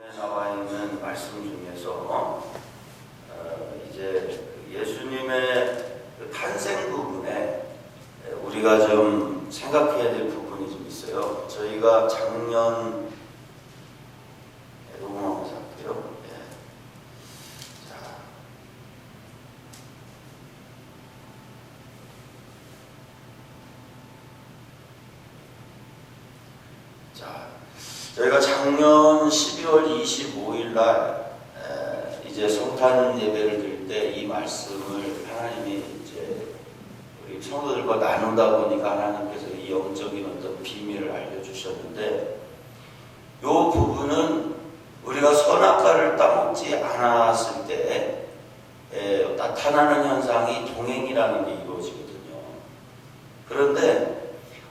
나와 있는 말씀 중에서 이제 예수님의 탄생 부분에 우리가 좀 생각해야 될 부분이 좀 있어요. 저희가 작년 녹음하면서 할게요. 저희가 작년 12월 25일 날 이제 성탄 예배를 드릴 때 이 말씀을 하나님이 이제 우리 성도들과 나누다 보니까 하나님께서 이 영적인 어떤 비밀을 알려주셨는데, 이 부분은 우리가 선악과를 따먹지 않았을 때 나타나는 현상이 동행이라는 게 이루어지거든요. 그런데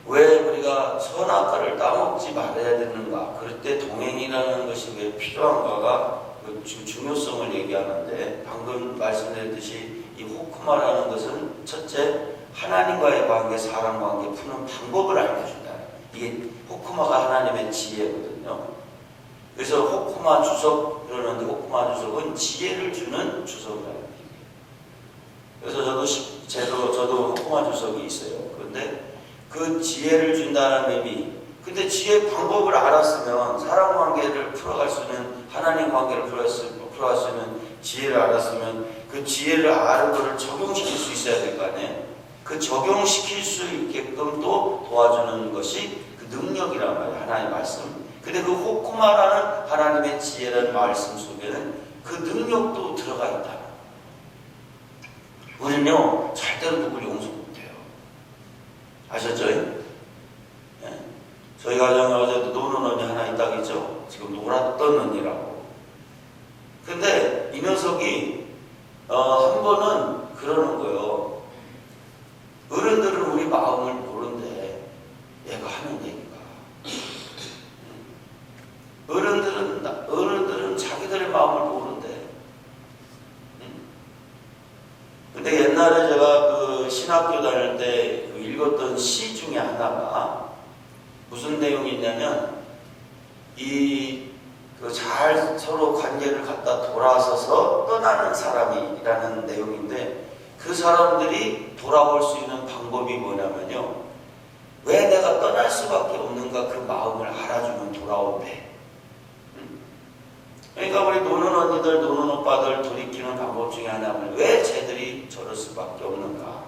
왜 우리가 선악과를 따먹지 말아야 되는가? 그럴 때 동행이라는 것이 왜 필요한가가 지금 중요성을 얘기하는데, 방금 말씀드렸듯이 이 호크마라는 것은 첫째, 하나님과의 관계, 사람 관계 푸는 방법을 알려준다. 이게 호크마가 하나님의 지혜거든요. 그래서 호크마 주석 그러는데, 호크마 주석은 지혜를 주는 주석이라는 얘기예요. 그래서 저도 호크마 주석이 있어요. 그런데 그 지혜를 준다는 의미. 근데 지혜 방법을 알았으면, 사람 관계를 풀어갈 수 있는, 하나님 관계를 풀어갈 수 있는 지혜를 알았으면 그 지혜를 아는 것을 적용시킬 수 있어야 될 거 아니에요. 그 적용시킬 수 있게끔 또 도와주는 것이 그 능력이란 말이에요. 하나님의 말씀. 근데 그 호크마라는 하나님의 지혜라는 말씀 속에는 그 능력도 들어가 있다. 우리는요, 절대로 누굴 용서 못해요. 아셨죠? 네. 저희 가정에 어제도 노는 언니 하나 있다겠죠? 지금 놀았던 언니라고. 근데 이 녀석이 한 번은 그러는 거예요. 어른들은 우리 마음을 모른대. 얘가 하는 얘기가. 어른들은 자기들의 마음을 모른대. 근데 옛날에 제가 그 신학교 다닐 때 읽었던 시 중에 하나가 무슨 내용이 있냐면, 잘 서로 관계를 갖다 돌아서서 떠나는 사람이라는 내용인데, 그 사람들이 돌아올 수 있는 방법이 뭐냐면요, 왜 내가 떠날 수밖에 없는가 그 마음을 알아주면 돌아온대. 그러니까 우리 노는 언니들, 노는 오빠들 돌이키는 방법 중에 하나는, 왜 쟤들이 저럴 수밖에 없는가.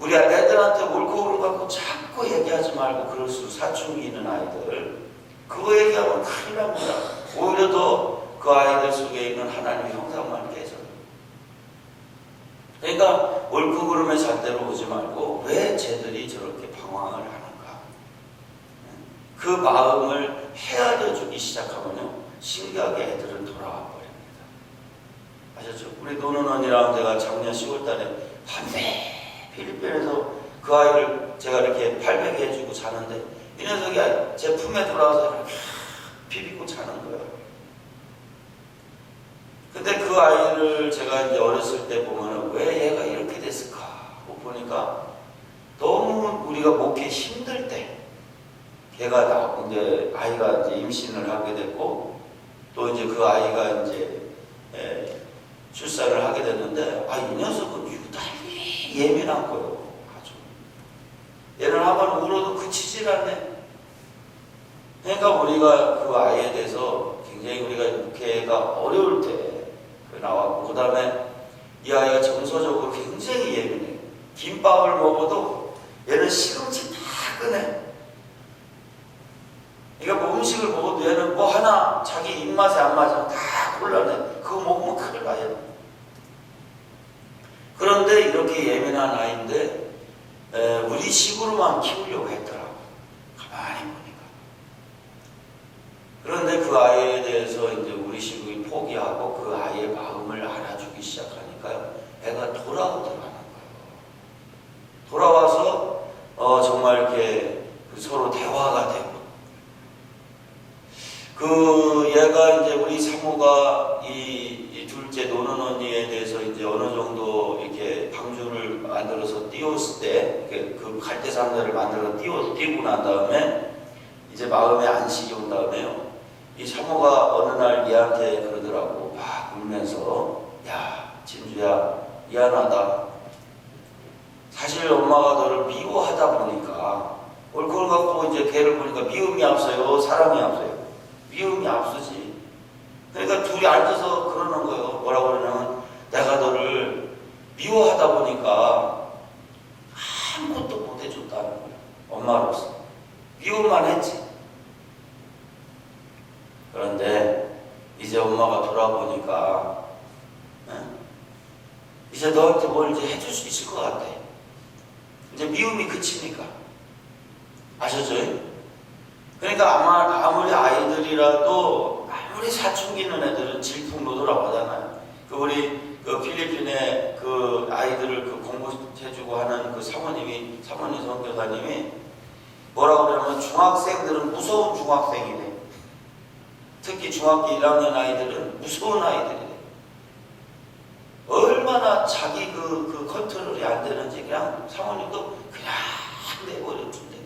우리 애들한테 옳고 그름 갖고 자꾸 얘기하지 말고, 그럴수록 사춘기 있는 아이들 그거 얘기하면 큰일 납니다. 오히려 더 그 아이들 속에 있는 하나님의 형상만 깨져요. 그러니까 옳고 그름의 잣대로 오지 말고, 왜 쟤들이 저렇게 방황을 하는가. 그 마음을 헤아려주기 시작하면요, 신기하게 애들은 돌아와 버립니다. 아셨죠? 우리 노는 언니랑 제가 작년 10월달에 밤새 필리핀에서 그 아이를 제가 이렇게 팔베개 해주고 자는데, 이 녀석이 제 품에 돌아와서 이렇게 비비고 자는 거예요. 근데 그 아이를 제가 이제 어렸을 때 보면은, 왜 얘가 이렇게 됐을까 하고 보니까, 너무 우리가 목회 힘들 때, 걔가 이제 아이가 이제 임신을 하게 됐고, 또 이제 그 아이가 이제 출산을 하게 됐는데, 이 녀석은 유달리 예민한 거예요. 아주. 얘는 한번 울어도 그치질 않네. 그러니까 우리가 그 아이에 대해서 굉장히 우리가 목회가 어려울 때 나왔고, 그 다음에 이 아이가 정서적으로 굉장히 예민해. 김밥을 먹어도 얘는 시금치 다 꺼내. 그러니까 뭐 음식을 먹어도 얘는 뭐 하나 자기 입맛에 안 맞으면 다 골라내. 그거 먹으면 큰일 나요. 그런데 이렇게 예민한 아이인데 우리 식으로만 키우려고 했더라고. 가만히 보니까. 그런데 그 아이에 대해서 이제 우리 식이 포기하고 그 아이의 마음을 알아주기 시작하니까요, 애가 돌아오더라는 거예요. 돌아와서 정말 이렇게 서로 대화가 되고, 얘가 이제 우리 사모가 이 둘째 노는 언니에 대해서 이제 어느 정도 이렇게 방주를 만들어서 띄웠을 때, 그 갈대 상자를 만들어서 띄고 난 다음에 이제 마음에 안식이 온 다음에요, 이 사모가 어느 날 얘한테 그러더라고. 막 울면서, 야, 진주야, 미안하다. 사실 엄마가 너를 미워하다 보니까, 그걸 갖고 이제 걔를 보니까 미움이 앞서요? 사랑이 앞서요? 미움이 앞서지. 그러니까 둘이 앉아서 그러는 거예요. 뭐라고 그러냐면, 내가 너를 미워하다 보니까 아무것도 못 해줬다는 거예요. 엄마로서. 미움만 했지. 그런데 이제 엄마가 돌아보니까 이제 너한테 뭘 이제 해줄 수 있을 것 같아. 이제 미움이 그치니까. 아셨죠? 그러니까 아무리 아이들이라도 아무리 사춘기는 애들은 질풍노도라고 하잖아요. 우리 필리핀에 그 아이들을 공부해주고 하는 그 사모님 선교사님이 뭐라고 그러냐면 중학생들은 무서운 중학생이래. 특히 중학교 1학년 아이들은 무서운 아이들이래. 얼마나 자기 그 컨트롤이 안 되는지 그냥 사모님도 그냥 내버려둔대.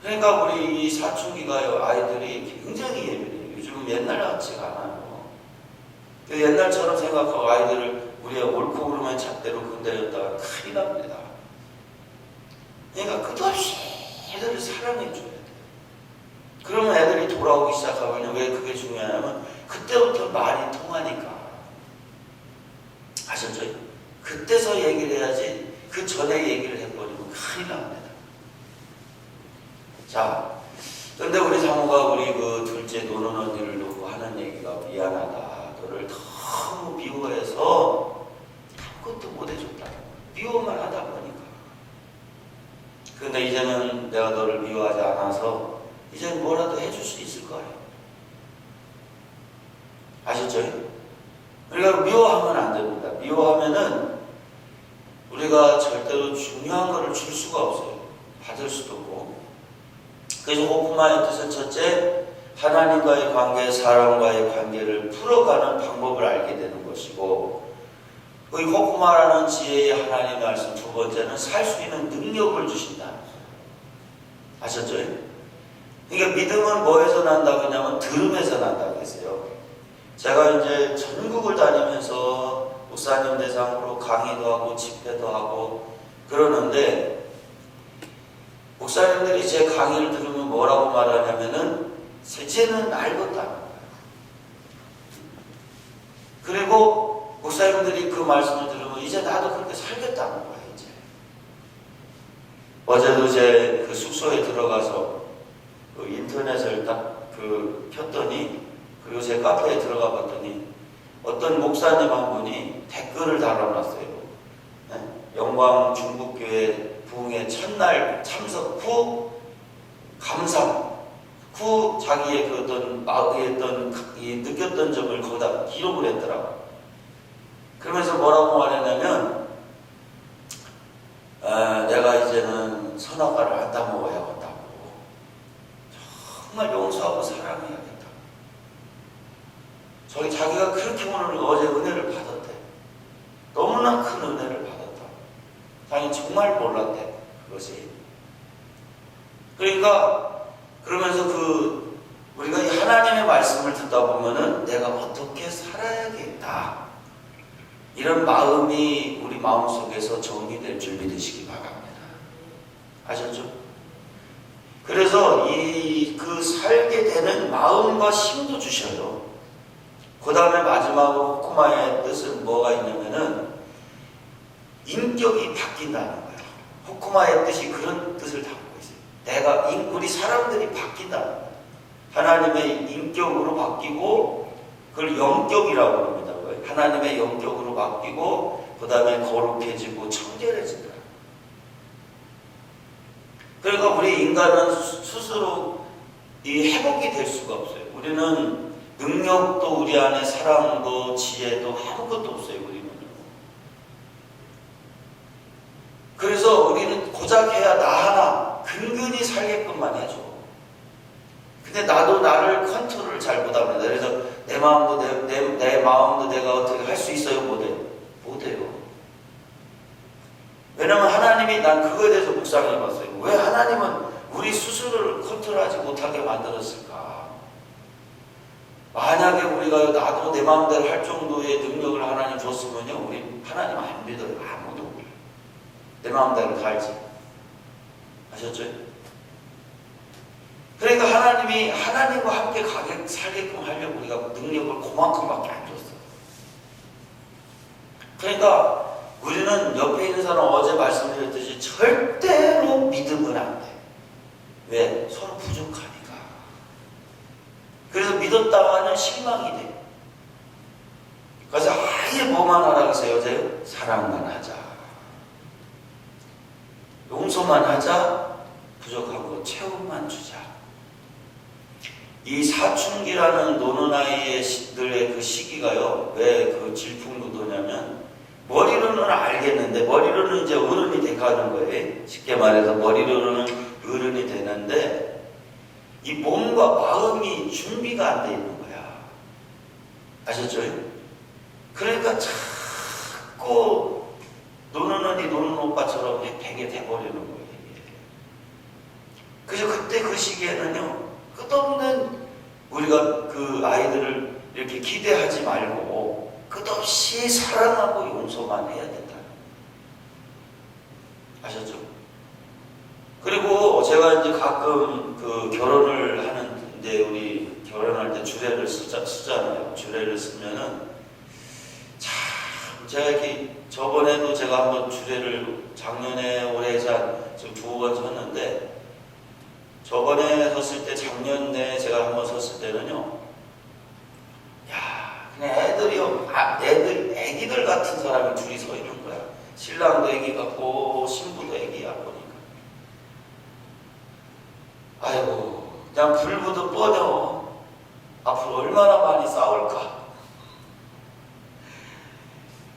그러니까 우리 이 사춘기가요, 아이들이 굉장히 예민해요. 요즘은 옛날 같지가 않아요. 옛날처럼 생각하고 아이들을 우리가 옳고 그르면 잣대로 건드렸다가 큰일 납니다. 그러니까 끝없이 애들을 사랑해줘야 돼요. 그러면 애들이 돌아오기 시작하면 왜 그게 중요하냐면 그때부터 말이 통하니까. 아셨죠? 그때서 얘기를 해야지 그 전에 얘기를 해버리면 큰일 납니다. 자, 근데 우리 사모가 우리 그 둘째 노는 언니를 놓고 하는 얘기가 미안하다. 너를 너무 미워해서 아무것도 못 해줬다. 미워만 하다 보니까. 근데 이제는 내가 너를 미워하지 않아서 이제는 뭐라도 해줄 수 있을 거예요. 아셨죠? 우리가 미워하면 안 됩니다. 미워하면은 우리가 절대로 중요한 거를 줄 수가 없어요. 받을 수도 없고. 그래서 호쿠마의 뜻은 첫째, 하나님과의 관계, 사람과의 관계를 풀어가는 방법을 알게 되는 것이고, 이 호쿠마라는 지혜의 하나님의 말씀 두 번째는 살 수 있는 능력을 주신다. 아셨죠? 그러니까 믿음은 뭐에서 난다고 했냐면 들음에서 난다고 했어요. 제가 이제 전국을 다니면서 목사님 대상으로 강의도 하고 집회도 하고 그러는데 목사님들이 제 강의를 들으면 뭐라고 말하냐면은 이제는 알겠다는 거예요. 그리고 목사님들이 그 말씀을 들으면 이제 나도 그렇게 살겠다는 거예요. 이제 어제도 제 그 숙소에 들어가서 그 인터넷을 딱 켰더니 그리고 제 카페에 들어가 봤더니 어떤 목사님 한 분이 댓글을 달아놨어요. 네? 영광 중국교회 부흥의 첫날 참석 후 감상 후 자기의 그 어떤 마음에 느꼈던 점을 거기다 기록을 했더라고요. 그러면서 뭐라고 말했냐면 내가 이제는 선악과를 안 따먹어야겠다고. 정말 용서하고 사랑해야겠다. 자기가 그렇게 오늘 어제 은혜를 받았대. 너무나 큰 은혜를 받았다. 자기 정말 몰랐대. 그것이. 그러니까 그러면서 우리가 이 하나님의 말씀을 듣다 보면은 내가 어떻게 살아야겠다. 이런 마음이 우리 마음속에서 정리될 줄 믿으시기 바랍니다. 아셨죠? 그래서 그 살게 되는 마음과 힘도 주셔요. 그 다음에 마지막으로 호쿠마의 뜻은 뭐가 있냐면은 인격이 바뀐다는 거예요. 호쿠마의 뜻이 그런 뜻을 담고 있어요. 우리 사람들이 바뀐다는 거예요. 하나님의 인격으로 바뀌고 그걸 영격이라고 합니다. 하나님의 영격으로 바뀌고 그 다음에 거룩해지고 청결해진다. 그러니까 우리 인간은 스스로 이 회복이 될 수가 없어요. 우리는 능력도 우리 안에 사랑도 지혜도 아무것도 없어요. 우리는. 그래서 우리는 고작 해야 나 하나 근근히 살게끔만 해줘. 근데 나도 나를 컨트롤을 잘 못합니다. 그래서 내 마음도 내 마음도 내가 어떻게 할 수 있어요? 못해요. 왜냐면 하나님이, 난 그거에 대해서 묵상해봤어요. 왜 하나님은 우리 스스로를 컨트롤하지 못하게 만들었을까? 만약에 우리가 나도 내 마음대로 할 정도의 능력을 하나님 줬으면요, 우리 하나님 안 믿어요. 아무도. 내 마음대로 살지. 아셨죠? 그러니까 하나님이 하나님과 함께 살게끔 하려고 우리가 능력을 그만큼밖에 안 줬어요. 그러니까 우리는 옆에 있는 사람, 어제 말씀드렸듯이 절대로 믿으면 안 돼. 왜? 서로 부족하니까. 그래서 믿었다가는 실망이 돼. 그래서 아예 뭐만 하라고 해서 여자요? 사랑만 하자. 용서만 하자. 부족한 거 채움만 주자. 이 사춘기라는 노는 아이들의 그 시기가요, 왜 그 질풍노도냐면, 머리로는 알겠는데, 머리로는 이제 어른이 돼가는 거예요. 쉽게 말해서 머리로는 어른이 되는데, 이 몸과 마음이 준비가 안 돼 있는 거야. 아셨죠? 그러니까 자꾸 노는 언니, 노는 오빠처럼 되게 돼버리는 거예요. 그래서 그때 그 시기에는요, 끝없는 우리가 그 아이들을 이렇게 기대하지 말고 끝없이 사랑하고 용서만 해야 된다. 아셨죠? 그리고 제가 이제 가끔 그 결혼을 하는데, 우리 결혼할 때 주례를 쓰잖아요. 주례를 쓰면은 참, 제가 이렇게 저번에도 제가 한번 주례를 작년에 올해 지금 2번 섰는데, 저번에 섰을 때, 작년 내에 제가 한번 섰을 때는요, 야, 그냥 애기들 같은 사람이 둘이 서 있는 거야. 신랑도 애기 같고, 신부도 애기야, 보니까. 아이고, 그냥 불부도 뻔혀. 앞으로 얼마나 많이 싸울까.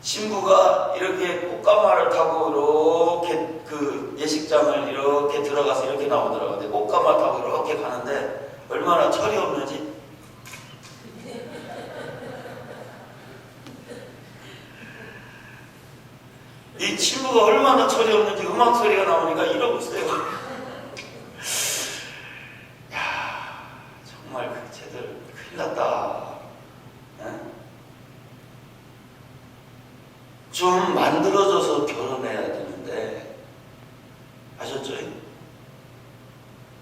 신부가 이렇게 꽃가마를 타고 이렇게 그 예식장을 이렇게 들어가서 이렇게 나오더라고요. 근데 꽃가마 타고 이렇게 가는데 얼마나 철이 없는지. 이 친구가 얼마나 철이 없는지 음악 소리가 나오니까 이러고 있어요. 야, 정말 쟤들 큰일 났다. 좀 만들어져서 결혼해야 되는데, 아셨죠?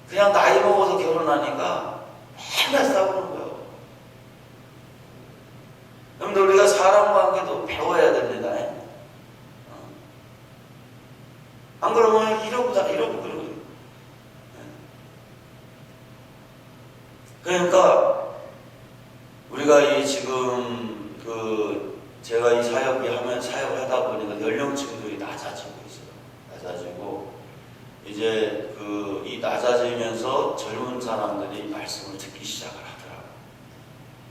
그냥 나이 먹어서 결혼하니까 맨날 싸우는 거예요. 여러분들, 우리가 사람 관계도 배워야 됩니다. 안 그러면 이러고 그러고. 그러니까 우리가 이 지금 제가 이 사역을 하다 보니까 연령층들이 낮아지고 있어요. 낮아지고, 이제 이 낮아지면서 젊은 사람들이 말씀을 듣기 시작을 하더라고요.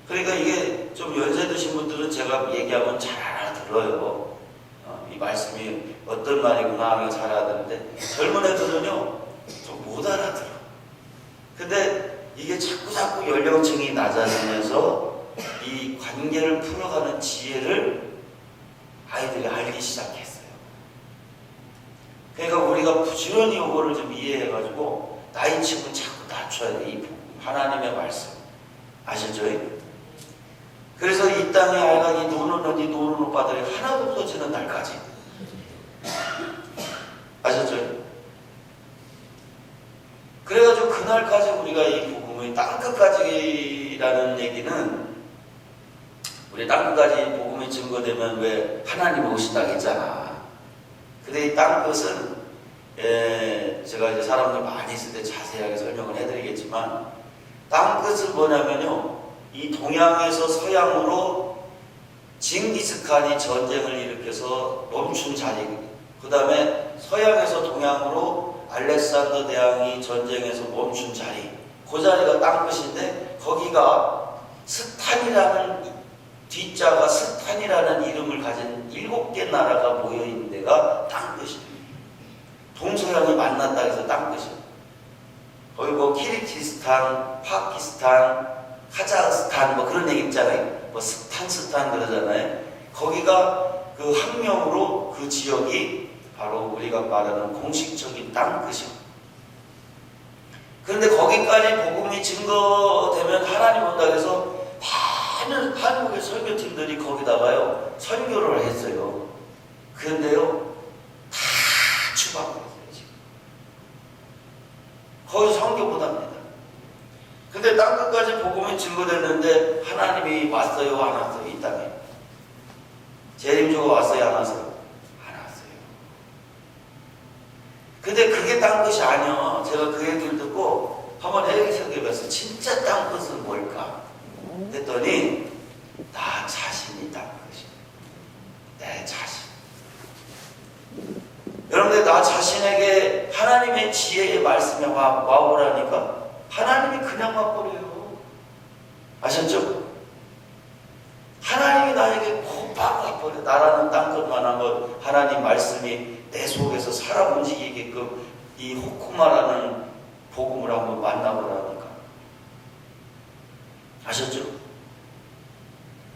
그러니까 이게 좀 연세 드신 분들은 제가 얘기하면 잘 알아들어요. 이 말씀이 어떤 말이구나 하면 잘 알아듣는데, 젊은 애들은요, 좀 못 알아들어. 근데 이게 자꾸 연령층이 낮아지면서 이 관계를 풀어가는 지혜를 아이들이 알기 시작했어요. 그러니까 우리가 부지런히 이거를 좀 이해해가지고 나이층은 자꾸 낮춰야 돼. 이 하나님의 말씀. 아시죠? 그래서 이 땅에 알가니 노는 언니, 노는 오빠들이 하나도 없어지는 날까지. 아셨죠? 그래가지고 그날까지 우리가 이 복음의 땅끝까지라는 얘기는, 우리 땅끝까지 복음이 증거되면 왜 하나님 오신다고 했잖아. 근데 이 땅끝은, 제가 이제 사람들 많이 있을 때 자세하게 설명을 해드리겠지만, 땅끝은 뭐냐면요, 이 동양에서 서양으로 징기스칸이 전쟁을 일으켜서 멈춘 자리, 그 다음에 서양에서 동양으로 알렉산더 대왕이 전쟁에서 멈춘 자리, 그 자리가 땅끝인데, 거기가 스탄이라는, 뒷자가 스탄이라는 이름을 가진 7개 나라가 모여있는 데가 땅끝이에요. 동서양이 만났다 해서 땅끝이에요. 거기 뭐 키르기스탄, 파키스탄, 카자흐스탄 뭐 그런 얘기 있잖아요. 뭐 스탄 그러잖아요. 거기가 그 학명으로 그 지역이 바로 우리가 말하는 공식적인 땅끝이요. 그런데 거기까지 복음이 증거되면 하나님 온다고 해서 많은 한국의 설교팀들이 거기다가요 설교를 했어요. 그런데요 다 추방했어요. 지금 거기 성교 못합니다. 근데 땅끝까지 복음이 증거됐는데 하나님이 왔어요 안 왔어요? 이 땅에 재림주가 왔어요 안 왔어요? 안 왔어요. 근데 그게 땅끝이 아니야. 제가 그 얘기를 듣고 한번 생각해봤어요. 진짜 땅끝은 뭘까? 했더니 나 자신이 땅끝이야. 내 자신. 여러분들 나 자신에게 하나님의 지혜의 말씀이 와보라니까 하나님이 그냥 와버려요. 아셨죠? 하나님이 나에게 곧바로 와버려. 나라는 땅끝만한 것 하나님 말씀이 내 속에서 살아 움직이게끔 이 호쿠마라는 복음을 한번 만나보라니까. 아셨죠?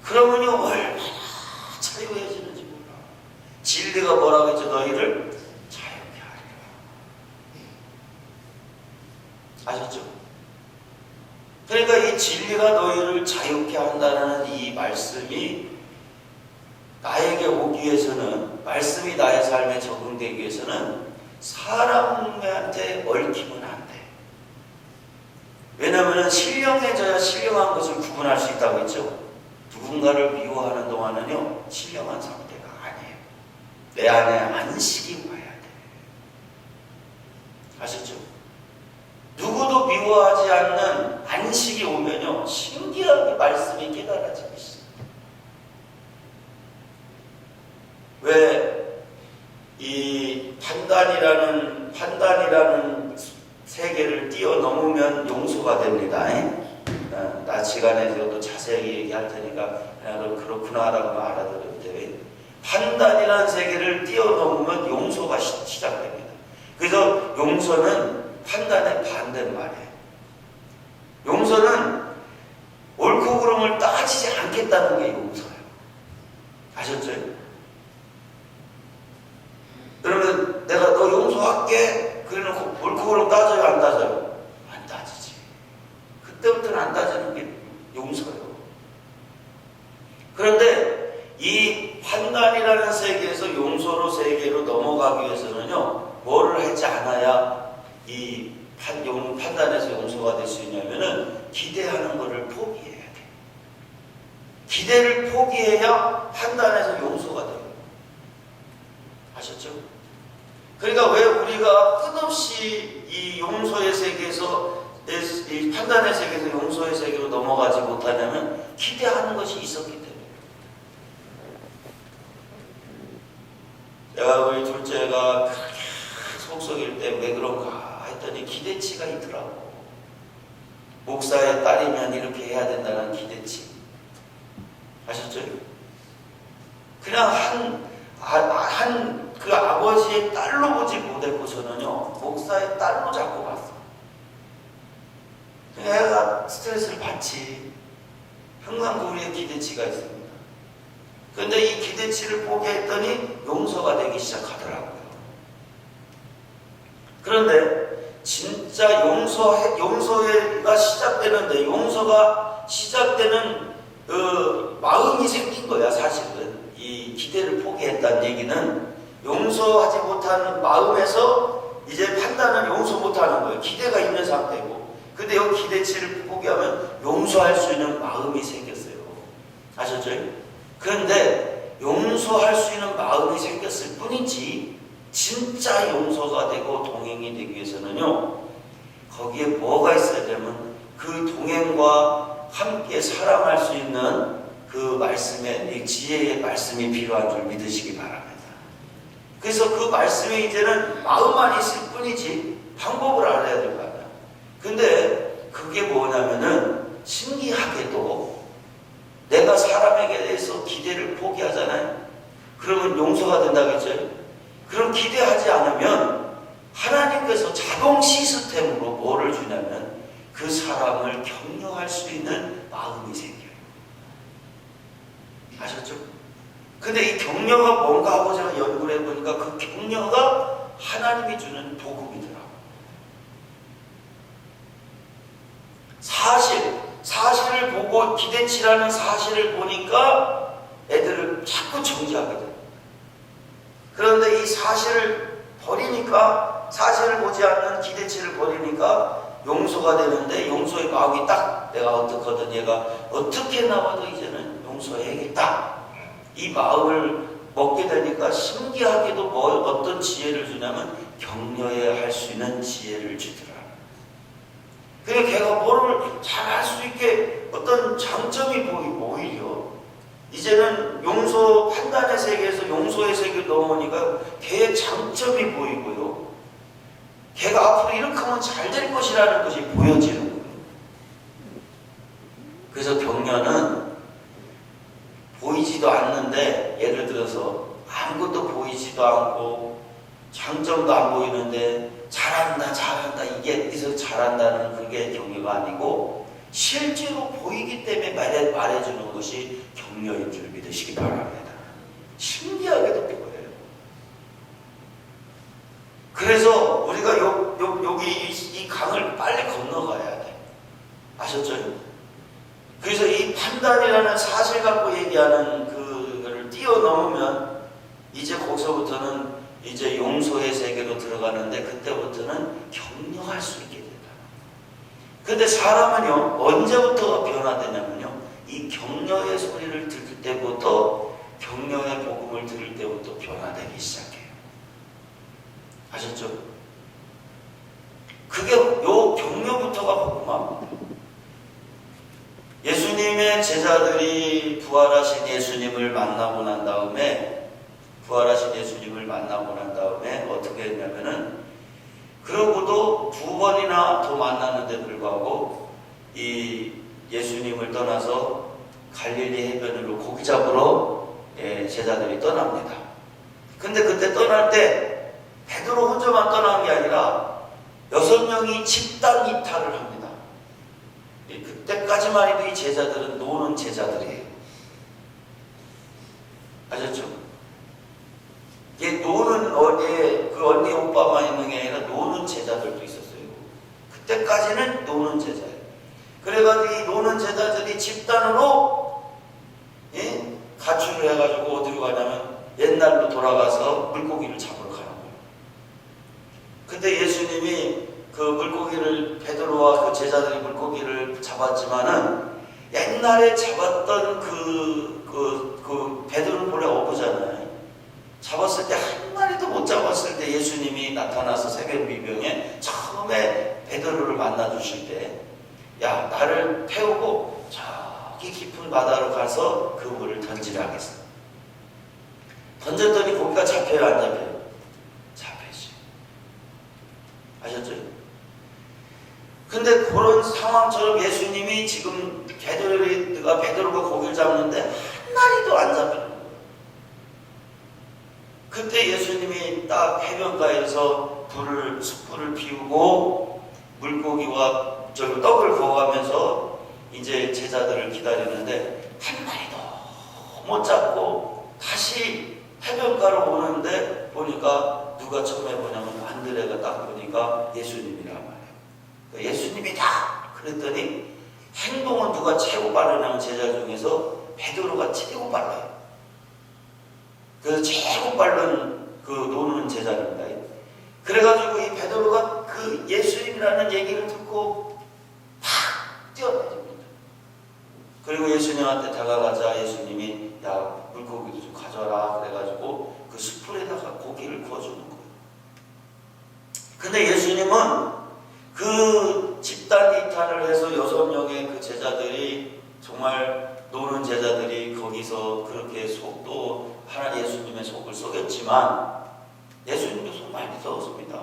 그러면요 얼마나 자유해지는지 몰라. 진리가 뭐라고 했죠? 너희를 자유케 하리라. 아셨죠? 그러니까 이 진리가 너희를 자유케 한다는 이 말씀이 나에게 오기 위해서는, 말씀이 나의 삶에 적응되기 위해서는 사람한테 얽히면 안 돼. 왜냐하면 신령해져야 신령한 것을 구분할 수 있다고 했죠. 누군가를 미워하는 동안은요 신령한 상태가 아니에요. 내 안에 안식이 와야 돼. 아셨죠? 누구도 미워하지 않는 안식이 오면요 신기하게 말씀이 깨달아지기 시작해요. 왜 이 판단이라는 세계를 뛰어넘으면 용서가 됩니다. 나 시간에서도 자세히 얘기할 테니까 그냥 그렇구나라고 알아들어도 돼요. 판단이라는 세계를 뛰어넘으면 용서가 시작됩니다. 그래서 용서는 판단의 반대는 말이에요. 용서는 옳고 그름을 따지지 않겠다는 게 용서예요. 아셨죠? 그러면 내가 너 용서할게 그래놓고 옳고 그름 따져요 안 따져요? 안 따지지. 그때부터는 안 따지는 게 용서예요. 그런데 이 판단이라는 세계에서 용서로 세계로 넘어가기 위해서는요 뭐를 하지 않아야 이 판단에서 용서가 될 수 있냐면은 기대하는 것을 포기해야 돼. 기대를 포기해야 판단에서 용서가 돼요. 아셨죠? 그러니까 왜 우리가 끝없이 이 용서의 세계에서 이 판단의 세계에서 용서의 세계로 넘어가지 못하냐면 기대하는 것이 있었기 때문에. 내가 우리 둘째가 속썩일 때 왜 그런가 했더니 기대치가 있더라고. 목사의 딸이면 이렇게 해야 된다는 기대치. 아셨죠? 그냥 그 아버지의 딸로 보지 못했고서는요 목사의 딸로 자꾸 봤어. 애가 스트레스를 받지. 항상 그 우리의 기대치가 있습니다. 그런데 이 기대치를 포기했더니 용서가 되기 시작하더라고요. 그런데 진짜 용서가 시작되는데 용서가 시작되는 마음이 생긴 거야. 사실은 이 기대를 포기했다는 얘기는 용서하지 못하는 마음에서 이제 판단을 용서 못하는 거예요. 기대가 있는 상태고. 근데 이 기대치를 포기하면 용서할 수 있는 마음이 생겼어요. 아셨죠? 그런데 용서할 수 있는 마음이 생겼을 뿐이지 진짜 용서가 되고 동행이 되기 위해서는요 거기에 뭐가 있어야 되면 그 동행과 함께 사랑할 수 있는 그 말씀의 지혜의 말씀이 필요한 줄 믿으시기 바랍니다. 그래서 그 말씀이 이제는 마음만 있을 뿐이지 방법을 알아야 될 거 아니야. 근데 그게 뭐냐면은 신기하게도 내가 사람에게 대해서 기대를 포기하잖아요. 그러면 용서가 된다겠죠. 그럼 기대하지 않으면 하나님께서 자동 시스템으로 뭐를 주냐면 그 사람을 격려할 수 있는 마음이 생겨요. 아셨죠? 근데 이 격려가 뭔가 하고 제가 연구를 해보니까 그 격려가 하나님이 주는 복음이더라고요. 사실을 보고 기대치라는 사실을 보니까 애들을 자꾸 정지하거든. 그런데 이 사실을 버리니까, 사실을 보지 않는 기대치를 버리니까 용서가 되는데, 용서의 마음이 딱 내가 어떻거든, 얘가 어떻게 나와도 이제는 용서해야겠다, 이 마음을 먹게 되니까 신기하게도 어떤 지혜를 주냐면 격려해야 할 수 있는 지혜를 주더라. 그러니까 걔가 뭐를 잘 할 수 있게 어떤 장점이 보이고, 오히려 이제는 용서, 판단의 세계에서 용서의 세계로 넘어오니까 걔의 장점이 보이고요, 걔가 앞으로 이렇게 하면 잘 될 것이라는 것이 보여지는 거예요. 그래서 격려는 보이지도 않는데, 예를 들어서 아무것도 보이지도 않고 장점도 안 보이는데 잘한다 이게 어디서 잘한다는 그게 격려가 아니고 실제로 보이기 때문에 말해주는 것이 격려인 줄 믿으시기 바랍니다. 신기하게도 보여요. 그래서 우리가 여기 이 강을 빨리 건너가야 돼. 아셨죠? 그래서 이 판단이라는 사실 갖고 얘기하는 그거를 뛰어넘으면 이제 거기서부터는 이제 용서의 세계로 들어가는데, 그때부터는 격려할 수 있게 된다. 근데 사람은요, 언제부터가 변화되냐면요, 이 격려의 소리를 들을 때부터, 격려의 복음을 들을 때부터 변화되기 시작해요. 아셨죠? 그게 요 격려부터가 복음합니다. 예수님의 제자들이 부활하신 예수님을 만나고 난 다음에, 어떻게 했냐면은, 그러고도 2번이나 더 만나는데 불구하고 이 예수님을 떠나서 갈릴리 해변으로 고기 잡으러 제자들이 떠납니다. 근데 그때 떠날 때 베드로 혼자만 떠난 게 아니라 6명이 집단 이탈을 합니다. 그때까지만 해도 이 제자들은 노는 제자들이에요. 아셨죠? 노는 그 언니 오빠만 있는 게 아니라 노는 제자들도 있었어요. 그때까지는 노는 제자예요. 그래가지고 이 노는 제자들이 집단으로 가출을 해가지고 어디로 가냐면 옛날로 돌아가서 물고기를 잡으러 가는 거예요. 근데 예수님이 그 물고기를, 베드로와 그 제자들이 물고기를 잡았지만은 옛날에 잡았던 그 베드로는 본래 어부잖아요. 잡았을 때 한 마리도 못 잡았을 때 예수님이 나타나서 새벽미병에 처음에 베드로를 만나 주실 때, 야, 나를 태우고 저기 깊은 바다로 가서 그 물을 던지라 하겠어. 던졌더니 고기가 잡혀요, 안 잡혀요? 잡혀지. 아셨죠? 근데 그런 상황처럼 예수님이 지금 베드로가 고기를 잡는데 한 마리도 안 잡혀요. 그때 예수님이 딱 해변가에서 숯불을 피우고 물고기와 떡을 구워가면서 이제 제자들을 기다리는데 한 마리도 못 잡고 다시 해변가로 오는데 보니까 누가 처음에 보냐면 안드레가 딱 보니까 예수님이란 말이에요. 그러니까 예수님이다! 그랬더니 행동은 누가 최고 빠르냐면 제자 중에서 베드로가 최고 빨라요. 그래서 최고 빠른 그 노는 제자입니다. 그래가지고 이 베드로가 그 예수님이라는 얘기를 듣고 팍 뛰어내립니다. 그리고 예수님한테 다가가자 예수님이 야, 물고기도 좀 가져라 그래가지고 그 숯불에다가 고기를 구워주는 거예요. 근데 예수님은 그 집단 이탈을 해서 6명의 그 제자들이, 정말 노는 제자들이 거기서 그렇게 속도 하나 예수님의 속을 속였지만 예수님도 속 많이 썩었습니다.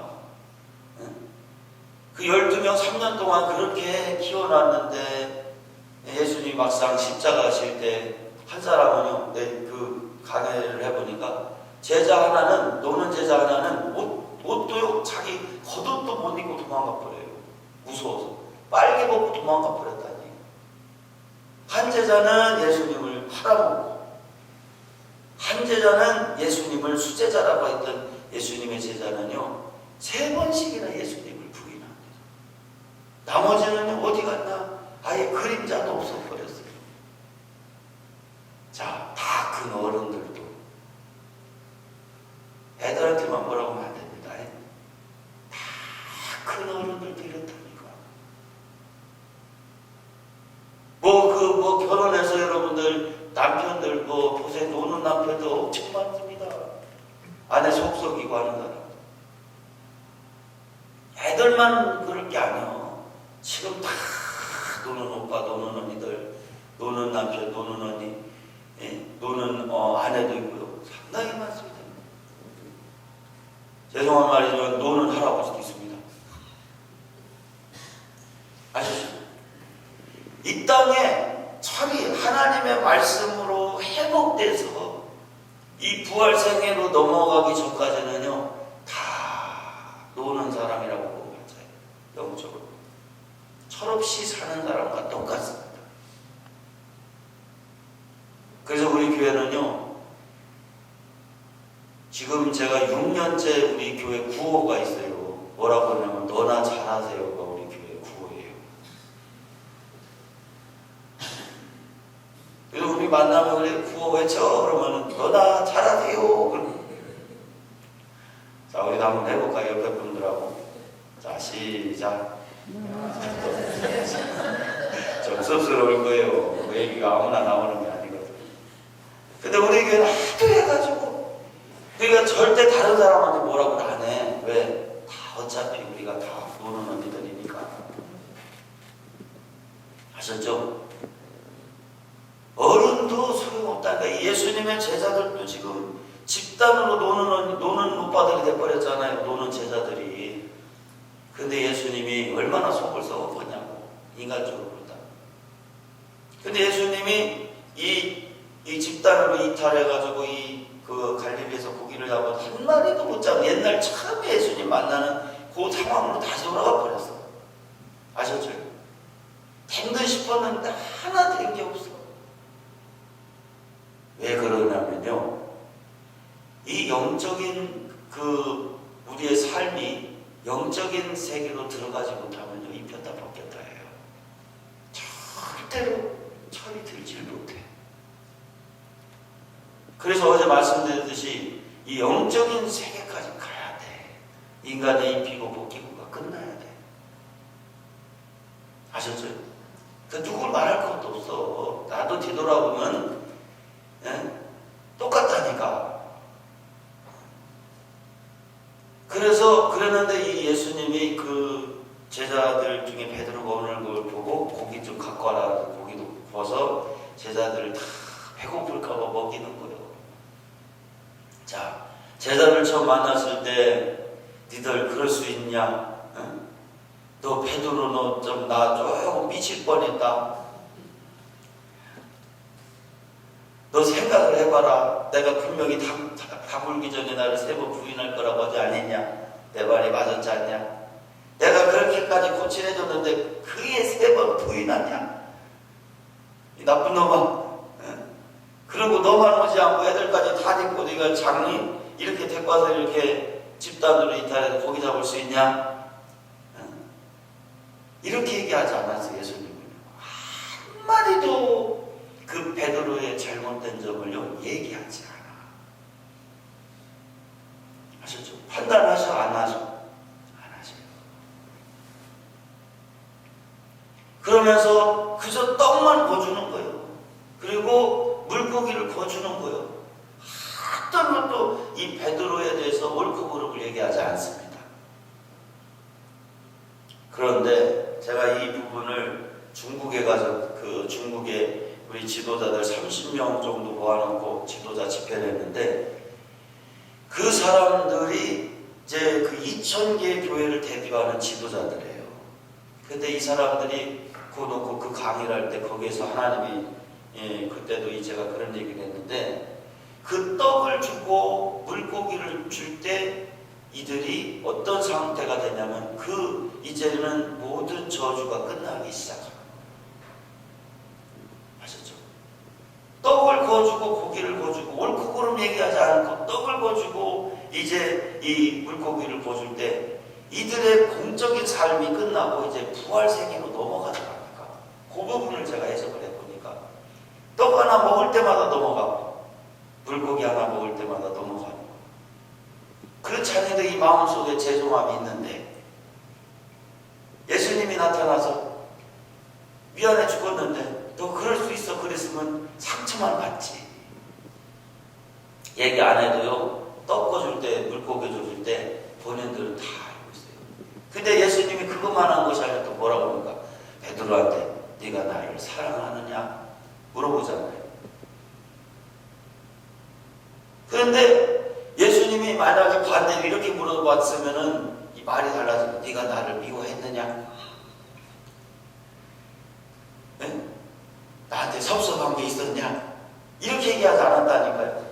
그 12명 3년 동안 그렇게 키워놨는데 예수님 막상 십자가 하실 때 한 사람은요, 그 강해를 해보니까 제자 하나는, 노는 제자 하나는 옷도 자기 겉옷도 못 입고 도망가 버려요. 무서워서 빨개 벗고 도망가 버렸다니. 한 제자는 예수님을 팔아먹고 한 제자는 예수님을 수제자라고 했던 예수님의 제자는요 3번씩이나 예수님을 부인합니다. 나머지는 어디 갔나? 아예 그림자도 없어버렸어요. 자, 다 큰 어른들도 애들한테만 뭐라고 하면 안 됩니다. 다 큰 어른들도 이렇다니까. 뭐 결혼해서 여러분들 남편들 보세요. 노는 남편도 엄청 많습니다. 아내 속썩이고 하는 사람. 애들만 그럴 게 아니야. 지금 다 노는 오빠, 노는 언니들, 노는 남편, 노는 언니, 노는 아내도 있고요. 상당히 많습니다. 죄송한 말이지만 노는 할아버지도 있습니다. 아시죠? 이 땅에 철이 하나님의 말씀으로 회복돼서 이 부활생애로 넘어가기 전까지는요 다 노는 사람이라고 보면 맞아요. 영적으로 철없이 사는 사람과 똑같습니다. 그래서 우리 교회는요 지금 제가 6년째 우리 교회 구호가 있어요. 뭐라고 하냐면 너나 잘하세요가 우리 교회 구호예요. 그래서 우리 만나면 그래 구호 외쳐 그러면 너나 잘하세요. 자, 우리도 한번 해볼까요? 옆에 분들하고. 자, 시작. 좀 씁쓸할 거예요. 그 얘기가 아무나 나오는 게 아니거든. 근데 우리 교회는 하도 해가지고 그러니까 절대 다른 사람한테 뭐라고 안 해. 왜? 다 어차피 우리가 다 노는 언니들이니까. 아셨죠? 어른도 소용없다니까. 예수님의 제자들도 지금 집단으로 노는 오빠들이 돼버렸잖아요. 노는 제자들이. 근데 예수님이 얼마나 속을 썩었냐고. 인간적으로. 근데 예수님이 이 집단으로 이탈해가지고 그 갈릴리에서 고기를 잡아도 한 마리도 못 잡아. 옛날 처음에 예수님 만나는 그 상황으로 다시 돌아가 버렸어. 아셨죠? 된 듯 싶었는데 하나 된 게 없어. 왜 그러냐면요. 이 영적인 우리의 삶이 영적인 세계로 들어가지 못하면요. 입혔다 벗겼다 해요. 절대로 철이 들질 못해. 그래서 어제 말씀드렸듯이 이 영적인 세계까지 가야 돼. 인간의 입히고 벗기고가 끝나야 돼. 아셨죠? 누굴 말할 것도 없어. 나도 뒤돌아보면 똑같다니까. 그랬는데 이 예수님이 그 제자들 중에 베드로가 오는 걸 보고 고기 좀 갖고 와라. 고기도 구워서 제자들을 다 배고플까봐 먹이는 거예요. 자, 제자들 처음 만났을 때 니들 그럴 수 있냐? 응? 너 베드로 너 좀 나 조금 미칠 뻔했다. 너 생각을 해봐라. 내가 분명히 다 불기 전에 나를 3번 부인할 거라고 하지 않았냐? 내 말이 맞았지 않냐? 내가 그렇게까지 고칠해줬는데 그게 3번 부인하냐? 이 나쁜 놈아. 그리고 너만 오지 않고 애들까지 다 데리고 네가 장리 이렇게 데리고 와서 이렇게 집단으로 이탈해서 고기 잡을 수 있냐? 이렇게 얘기하지 않았어요. 예수님은 한마디도 그 베드로의 잘못된 점을요 얘기하지 않아. 아셨죠? 판단하셔 안 하셔? 안 하셔요. 그러면서 그저 떡만 거주는 거예요. 그리고 물고기를 거주는 거예요. 어떤 것도 이 베드로에 대해서 옳고 그름을 얘기하지 않습니다. 그런데 제가 이 부분을 중국에 가서 중국에 우리 지도자들 30명 정도 모아놓고 지도자 집회를 했는데 그 사람들이 이제 그 2000개의 교회를 대표하는 지도자들이에요. 근데 이 사람들이 놓고 그 강의를 할 때 거기에서 하나님이 그때도 제가 그런 얘기를 했는데 그 떡을 주고 물고기를 줄 때 이들이 어떤 상태가 되냐면 이제는 모든 저주가 끝나기 시작합니다. 아셨죠? 떡을 거주고 고기를 거주고 옳고 그름 이 물고기를 보여줄 때 이들의 공적인 삶이 끝나고 이제 부활 세계로 넘어가더랍니까? 그 부분을 제가 해석을 해보니까 떡 하나 먹을 때마다 넘어가고 물고기 하나 먹을 때마다 넘어가고 그렇지 않아도 이 마음속에 죄송함이 있는데 예수님이 나타나서 미안해 죽었는데 너 그럴 수 있어 그랬으면 상처만 받지. 얘기 안 해도요 떡 꺼줄 때 물고기 줘줄 때 본인들은 다 알고 있어요. 근데 예수님이 그것만 한 것이 아니라 또 뭐라고 합니까? 베드로한테 네가 나를 사랑하느냐 물어보잖아요. 그런데 예수님이 만약에 반대로 이렇게 물어봤으면은 이 말이 달라지고 네가 나를 미워했느냐? 네? 나한테 섭섭한 게 있었냐? 이렇게 얘기하지 않았다니까요.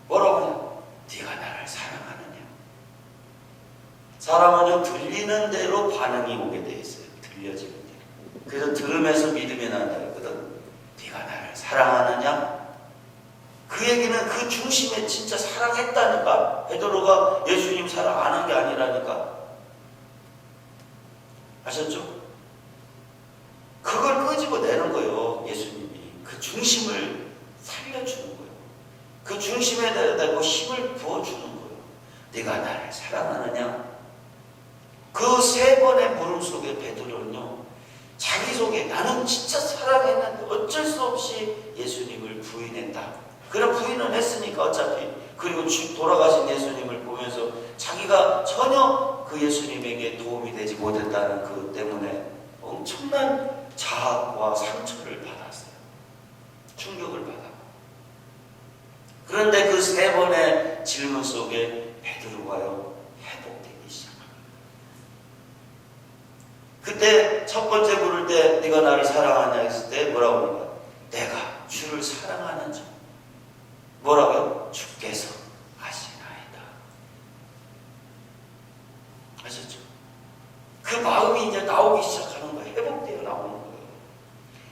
뭐라고? 네가 나를 사랑하느냐? 사람은요 들리는 대로 반응이 오게 돼 있어요. 들려지는 대로. 그래서 들으면서 믿음이 난다 했거든. 네가 나를 사랑하느냐? 그 얘기는 그 중심에 진짜 사랑했다니까. 베드로가 예수님 사랑 안 한 게 아니라니까. 아셨죠? 그걸 끄집어내는 거예요. 예수님이 그 중심을 살려주는 거예요. 그 중심에 대고 힘을 부어주는 거예요. 네가 나를 사랑하느냐? 그 세 번의 물음 속에 베드로는요 자기 속에 나는 진짜 사랑했는데 어쩔 수 없이 예수님을 부인했다. 그런 부인은 했으니까 어차피. 그리고 돌아가신 예수님을 보면서 자기가 전혀 그 예수님에게 도움이 되지 못했다는 그 때문에 엄청난 자학과 상처를 받았어요. 충격을 받았어요. 그런데 그 세 번의 질문 속에 베드로가요 회복되기 시작합니다. 그때 첫 번째 물을 때 네가 나를 사랑하냐 했을 때 뭐라고 합니까? 내가 주를 사랑하는 점. 뭐라고요? 주께서 아시나이다. 아셨죠? 그 마음이 이제 나오기 시작하는 거예요. 회복되어 나오는 거예요.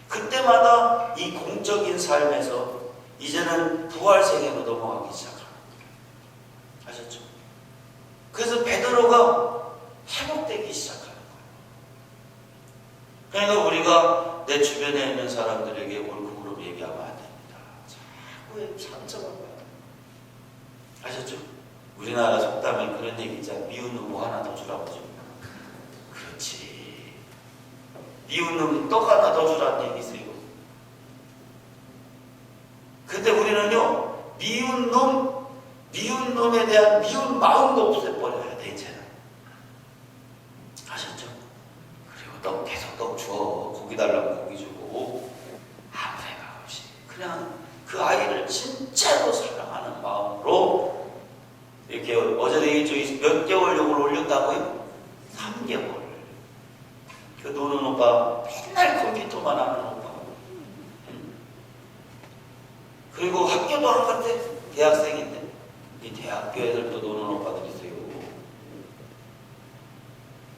그때마다 이 공적인 삶에서 이제는 부활 세계로 넘어가기 시작하는 거예요. 아셨죠? 그래서 베드로가 회복되기 시작하는 거예요. 그러니까 우리가 내 주변에 있는 사람들에게 옳고 얘기하면 안 됩니다. 자꾸 상처받아요. 아셨죠? 우리나라 속담에 그런 얘기 있잖아요. 미운 놈 뭐 하나 더 주라고 좀. 그렇지. 미운 놈 떡 하나 더 주라는 얘기 있어요. 근데 우리는요 미운 놈에 대한 미운 마음도 없애버려야 돼 이제는. 아셨죠? 그리고 떡 계속 떡 줘. 고기 달라고 고기 주고 아무 생각 없이 그냥 그 아이를 진짜로 사랑하는 마음으로 이렇게 어제도 얘기했죠. 몇 개월 요걸 올렸다고요? 3개월. 그 노는 오빠 맨날 컴퓨터만 하는 오빠. 그리고 학교도 안 갔대. 대학생인데 이 대학교 애들도 노는 오빠들 있어요.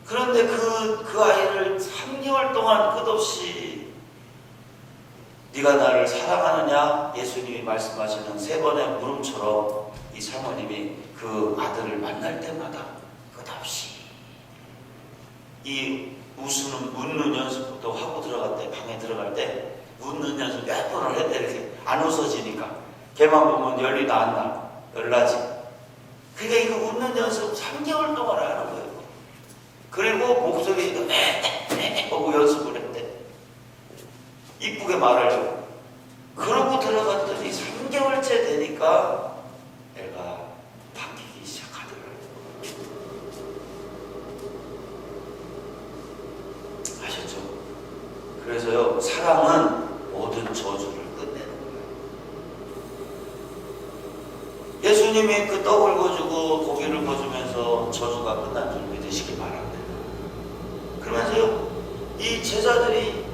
그런데 그 아이를 3개월 동안 끝없이 네가 나를 사랑하느냐? 예수님이 말씀하시는 세 번의 물음처럼 이 사모님이 그 아들을 만날 때마다 끝없이 이 웃는 연습부터 하고 들어갈 때, 방에 들어갈 때 웃는 연습 몇 번을 했대. 이렇게 안 웃어지니까 걔만 보면 열이 안 나. 열나지. 그러니까 이거 웃는 연습 3개월 동안 하는 거예요. 그리고 목소리도 하고 연습을 했대. 이쁘게 말하려고. 그러고 들어갔더니 3개월째 되니까 애가 바뀌기 시작하더라고요. 아셨죠? 그래서요 사랑은 모든 저주를 끝내는 거예요. 예수님이 그 떡을 거주고 고기를 거주면서 저주가 끝난 줄 믿으시기 바랍니다. 그러면서요 이 제자들이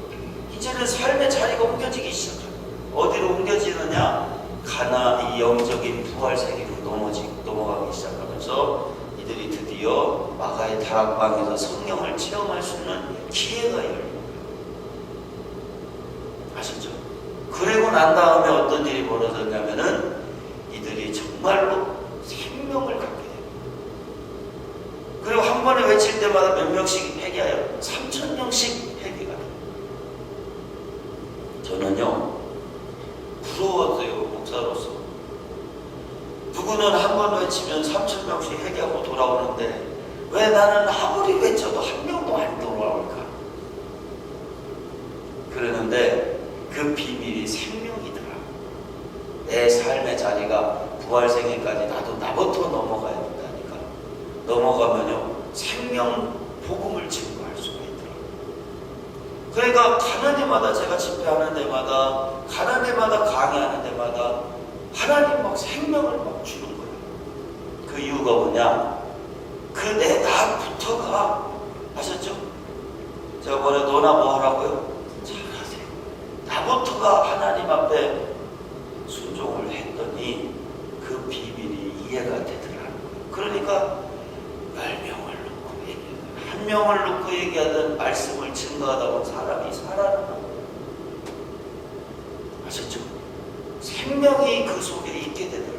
이제는 삶의 자리가 옮겨지기 시작합니다. 어디로 옮겨지느냐? 가나 이 영적인 부활 세계로 넘어가기 시작하면서 이들이 드디어 마가의 다락방에서 성령을 체험할 수 있는 기회가 열립니다. 아시죠? 그리고 난 다음에 어떤 일이 벌어졌냐면은 이들이 정말로 생명을 갖게 됩니다. 외칠 때마다 몇 명씩 회개하여 3,000명씩 회개가 돼요. 저는요 부러웠어요. 목사로서 누구는 한 번 외치면 3,000명씩 회개하고 돌아오는데 왜 나는 아무리 외쳐도 한 명도 안 돌아올까? 그러는데 그 비밀이 생명이더라. 내 삶의 자리가 부활생애까지 나부터 넘어가야 된다니까. 넘어가면요 생명 복음을 증거할 수가 있더라. 그러니까 가는 데마다, 제가 집회하는 데마다, 가는 데마다, 강의하는 데마다 하나님 막 생명을 막 주는 거예요. 그 이유가 뭐냐? 그 내 나부터가, 아셨죠? 제가 뭐래, 너나 뭐 하라고요? 잘하세요. 나부터가 하나님 앞에 순종을 했더니 그 비밀이 이해가 되더라는 거예요. 그러니까 10명을 놓고 얘기하든 1명을 놓고 얘기하든 말씀을 증거하다 보면 사람이 살아나는 거예요. 아셨죠? 생명이 그 속에 있게 되더라고요.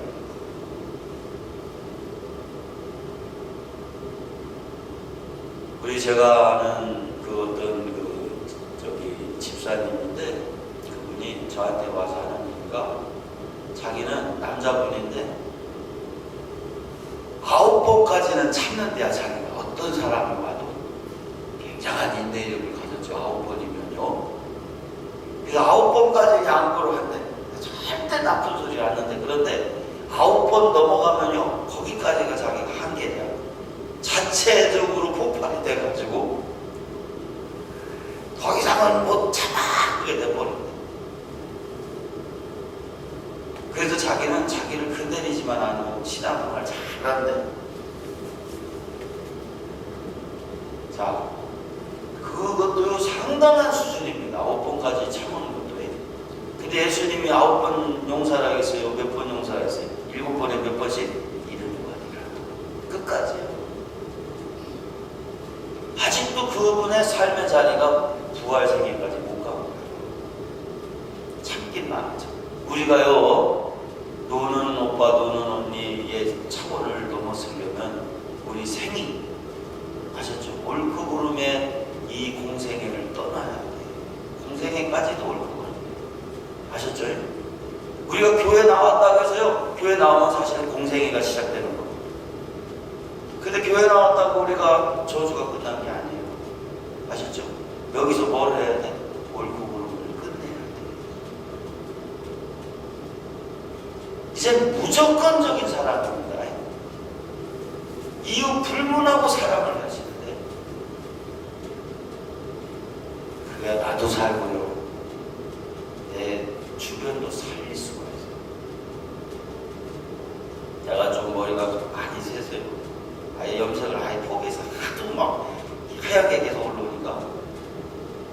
우리 제가 아는 그 어떤 집사님인데 그분이 저한테 와서 하는 얘기가, 자기는 남자분인데 9번까지는 참는데야, 자기가 어떤 사람이 와도 굉장한 인내력을 가졌죠. 9번이면요. 그래서 9번까지 양보를 한대. 절대 나쁜 소리 안 하는데, 그런데 9번 넘어가면요 거기까지가 자기가 한계야. 자체적으로 폭발이 돼가지고 더 이상은 못 참아 그게 돼버린대. 그래서 자기는 자기를 건드리지만 않으면 신앙생활 잘한대. 자, 그것도요 상당한 수준입니다. 9번까지 참는 것도. 근데 예수님이 9번 용서라 했어요. 몇 번 용서했어요? 7번에 몇 번씩? 이름과 아니라 끝까지요. 아직도 그분의 삶의 자리가 부활생애까지 못 가고 참긴 많죠. 우리가요 노는 오빠 노는 언니의 차원을 넘어서려면 우리 생이, 아셨죠? 옳고 그름의 이 공생애를 떠나야 돼요. 공생애까지도 옳고 그름. 아셨죠? 우리가 교회 나왔다고 해서요 교회 나오면 사실은 공생애가 시작되는 겁니다. 근데 교회 나왔다고 우리가 저주가 끝난 게 아니에요. 아셨죠? 여기서 뭘 해야 돼? 옳고 그름을 끝내야 돼. 이제 무조건적인 사랑입니다. 이유 불문하고 사랑을 하시는데, 그래야 나도 살고요 내 주변도 살릴 수가 있어요. 내가 좀 머리가 많이 새서요. 아예 염색을 아예 포기해서 하도 막 하얗게 계속 올라오니까,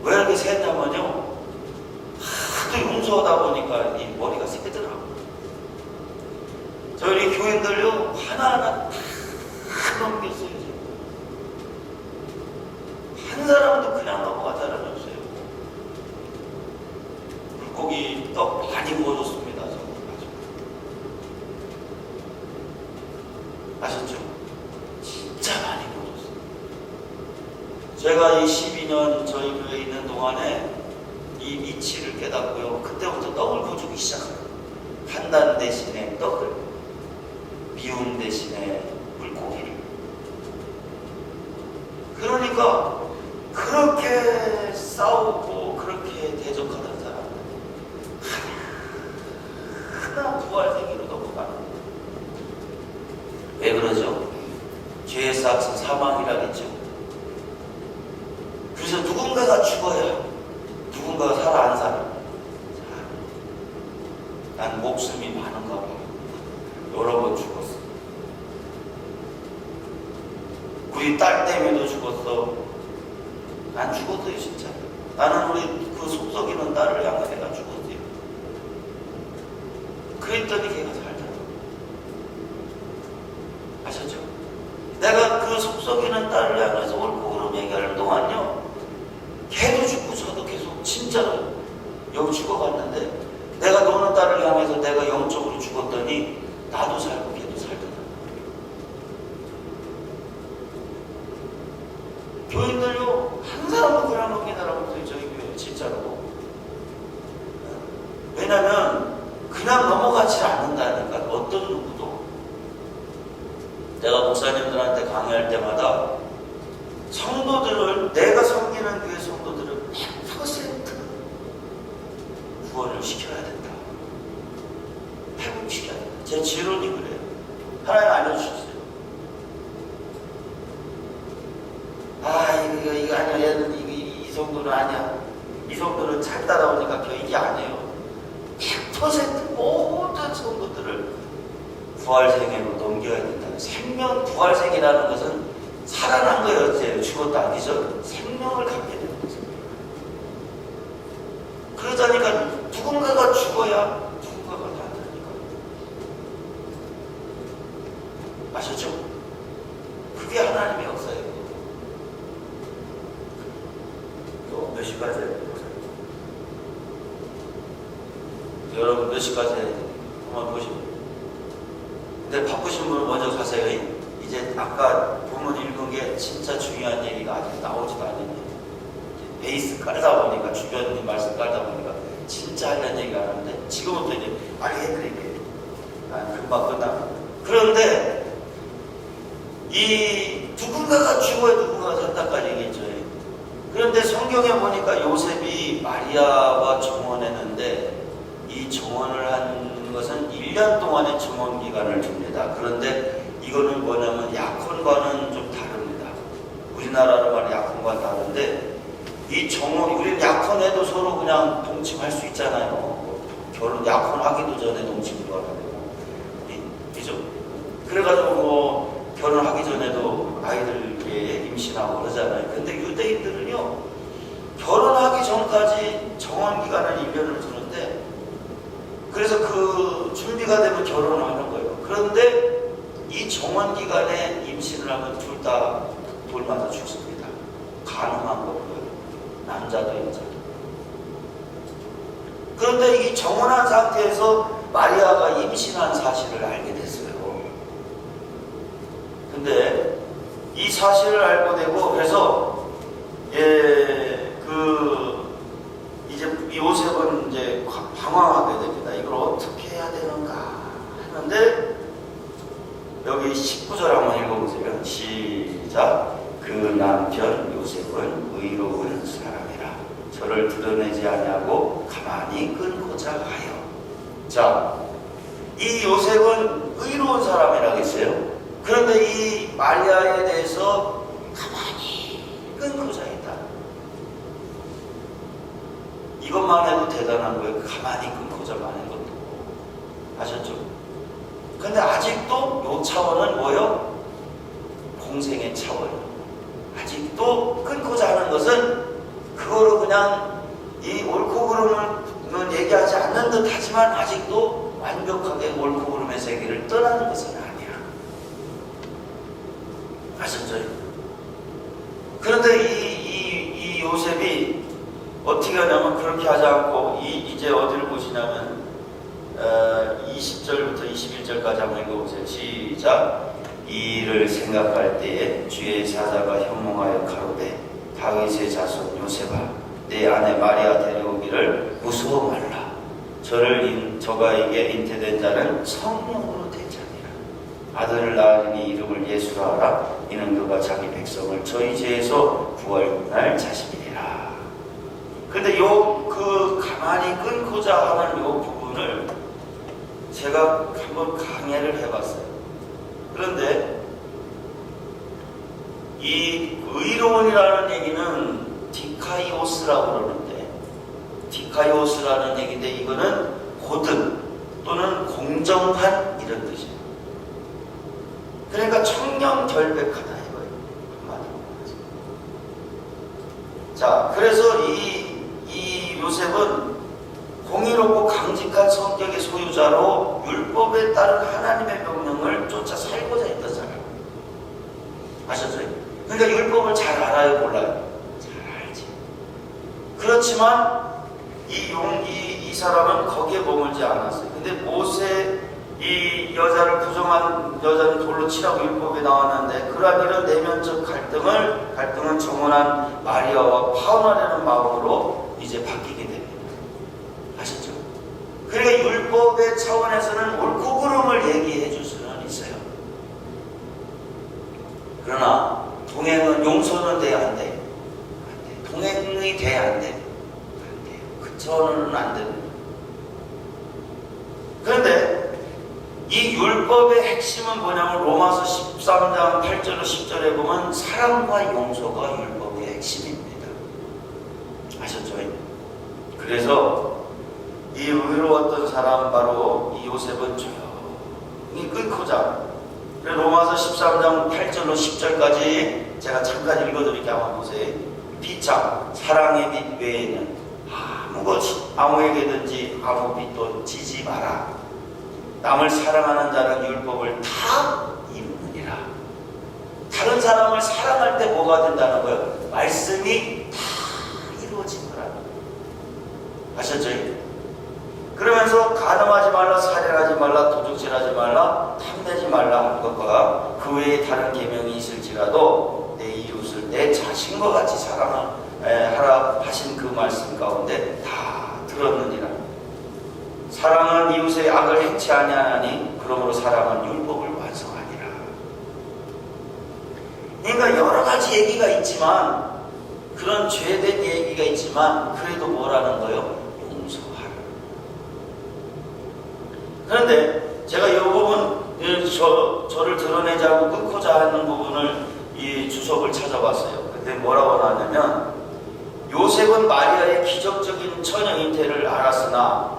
왜 이렇게 새냐면요 하도 용서하다 보니까 이 머리가 새더라고요. 저희 교인들요 하나하나 다 넘겼어요. 한 사람도 그냥 넘어가자라면서요. 물고기 떡 많이 구워줬습니다. 아셨죠? 진짜 많이 구워줬어요. 제가 이 12년 저희 교회에 있는 동안에 이 이치를 깨닫고요 그때부터 떡을 구워주기 시작해요. 한단 대신에 떡을, 미움 대신에 물고기를. 그러니까 그렇게 싸우고 그렇게 대적하던 사람 하나 부활생애로 넘어가는 거예요. 왜 그러죠? 죄의 삭은 사망이라겠죠. 그래서 누군가가 죽어야 누군가가 살아 안 살아. 난 목숨이 많은가 봐. 여러 번 죽었어. 우리 딸 때문에도 죽었어. 난 죽었어요 진짜. 나는 우리 그 속썩이는 딸을 향해 내가 죽었어요. 그랬더니 걔가 살더라. 아셨죠? 내가 그 속썩이는 딸을 향해서 옳고 그름 얘기하는 동안요 걔도 죽고 저도 계속 진짜로 여기 죽어갔는데, 내가 노는 딸을 향해서 내가 영적으로 죽었더니 나도 살고 걔도 살더라. 교인들요 한 사람도 그려놓기다라고 저희 교회 진짜로. 왜냐면 그냥 넘어가지 않는다니까. 어떤 누구도. 내가 목사님들한테 강의할 때마다 성도들을, 내가 섬기는 교회 성도들을 100% 구원을 시켜야 된다. 회복시켜야 된다. 제 지론이 그래요. 하나님 알려주셨어요. 이거 아니야. 얘는 이 정도는 아니야. 이 정도는 잘 따라오니까 이게 아니에요. 100% 모든 성도들을 부활생애로 넘겨야 된다. 생명 부활생이라는 것은 살아난 거예요. 죽었다 아니죠. 생명을 갖게 되는 거죠. 그러자니까 누군가가 죽어야 누군가가 난다니까. 아셨죠? 그게 하나님의 역사예요. 또 몇 시까지 해야 돼요? 여러분 몇 시까지 해야 돼요? 한번 보시면. 근데 바쁘신 분은 먼저 가세요. 이제 아까 본문 읽은 게 진짜 중요한 얘기가 아직 나오지도 않는 얘기. 베이스 깔다 보니까, 주변 말씀 깔다 보니까 진짜 하려는 얘기가 하는데, 지금부터 이제 빨리 해드릴게요. 금방 끝납니다. 그런데 이 누군가가 죽어야 누군가가 산다까지 얘기했죠. 그런데 성경에 보니까 요셉이 마리아와 정혼했는데, 이 정혼을 한 것은 1년 동안의 정혼 기간을 줍니다. 그런데 이거는 뭐냐면 약혼과는 좀 다릅니다. 우리나라로 말하는 약혼과는 다른데, 이 정혼, 우리는 약혼해도 서로 그냥 동침할 수 있잖아요. 결혼, 약혼하기도 전에 동침도 하게 되고. 그죠? 그래가지고 뭐 결혼하기 전에도 아이들께 임신하고 그러잖아요. 근데 유대인들은요, 결혼하기 전까지 정혼 기간을 1년을 주는데, 그래서 그 준비가 되면 결혼을 하는 거예요. 그런데 이 정원 기간에 임신을 하면 둘 다 돌마다 죽습니다. 가능한 거고요. 남자도 여자도. 그런데 이 정원한 상태에서 마리아가 임신한 사실을 알게 됐어요. 근데 이 사실을 알고 되고, 그래서 이제 요셉은 이제 방황하게 됩니다. 이걸 어떻게 해야 되는가 하는데, 여기 19절 한번 읽어보세요. 시작. 그 남편 요셉은 의로운 사람이라 저를 드러내지 아니하고 가만히 끊고자 하여. 자, 이 요셉은 의로운 사람이라고 했어요. 그런데 이 마리아에 대해서 가만히 끊고자 했다. 이것만 해도 대단한 거예요. 가만히 끊고자 하는 것도. 아셨죠? 근데 아직도 요 차원은 뭐예요? 공생의 차원이에요. 아직도 끊고자 하는 것은 그거로 그냥 이 옳고 그름은 얘기하지 않는 듯 하지만 아직도 완벽하게 옳고 그름의 세계를 떠나는 것은 아니야. 아셨죠? 그런데 이 요셉이 어떻게 하냐면, 그렇게 하지 않고 이제 어디를 보시냐면 20절부터 21절까지 한번 읽어보세요. 시작. 이 일을 생각할 때에 주의 사자가 현몽하여 가로되 다윗의 자손 요셉아, 내 아내 마리아 데려오기를 무서워 말라. 저가에게 잉태된 자는 성령으로 된 자니라. 아들을 낳으니 이름을 예수라 하라. 이는 그가 자기 백성을 저희 죄에서 구원할 자신이니라. 근데 그 가만히 끊고자 하는 요 부분을 제가 한번 강의를 해봤어요. 그런데 이 의로운이라는 얘기는 디카이오스라고 그러는데, 디카이오스라는 얘기인데 이거는 고든 또는 공정한 이런 뜻이에요. 그러니까 청렴결백하다 이거예요. 한마디로. 자, 그래서 이 요셉은 공의롭고 강직한 성격의 소유자로 율법에 따른 하나님의 명령을 쫓아 살고자 했던 사람. 아셨죠? 그러니까 율법을 잘 알아요, 몰라요? 잘 알지. 그렇지만 이 사람은 거기에 머물지 않았어요. 근데 이 여자를 부정한 여자는 돌로 치라고 율법에 나왔는데 그러한 이런 내면적 갈등은 정혼한 마리아와 파혼하려는 마음으로 이제 바뀌게 됩니다. 아셨죠? 그러니까 율법의 차원에서는 옳고 그름을 얘기해 줄 수는 있어요. 그러나 동행은 용서는 돼야 안 돼. 동행이 돼야 안 돼. 안 돼요. 그 차원은 안 됩니다. 그런데 이 율법의 핵심은 뭐냐면 로마서 13장 8절로 10절에 보면 사랑과 용서가 율법의 핵심입니다. 아셨죠? 그래서 이 의로웠던 사람 바로 이 요셉은 조용히 끊고자 로마서 13장 8절로 10절까지 제가 잠깐 읽어드릴게요. 한번 보세요. 비참 사랑의 빛 외에는 아무에게든지 아무 빛도 지지 마라. 남을 사랑하는 자는 율법을 다 이루느니라. 다른 사람을 사랑할 때 뭐가 된다는 거예요? 말씀이 다 이루어진 거라는 거예요. 아셨죠? 그러면서 간음하지 말라, 살인하지 말라, 도둑질하지 말라, 탐내지 말라 하는 것과 그 외에 다른 계명이 있을지라도 내 이웃을 내 자신과 같이 사랑하라 하신 그 말씀 가운데 다 들었느니라. 사랑은 이웃의 악을 행치 아니하나니 그러므로 사랑은 율법을 완성하니라. 그러니까 여러 가지 얘기가 있지만 그런 죄된 얘기가 있지만 그래도 뭐라는 거예요? 용서하라. 그런데 제가 이 부분 저를 드러내자고 끊고자 하는 부분을 이 주석을 찾아봤어요. 그때 뭐라고 나왔냐면 요셉은 마리아의 기적적인 처녀 잉태를 알았으나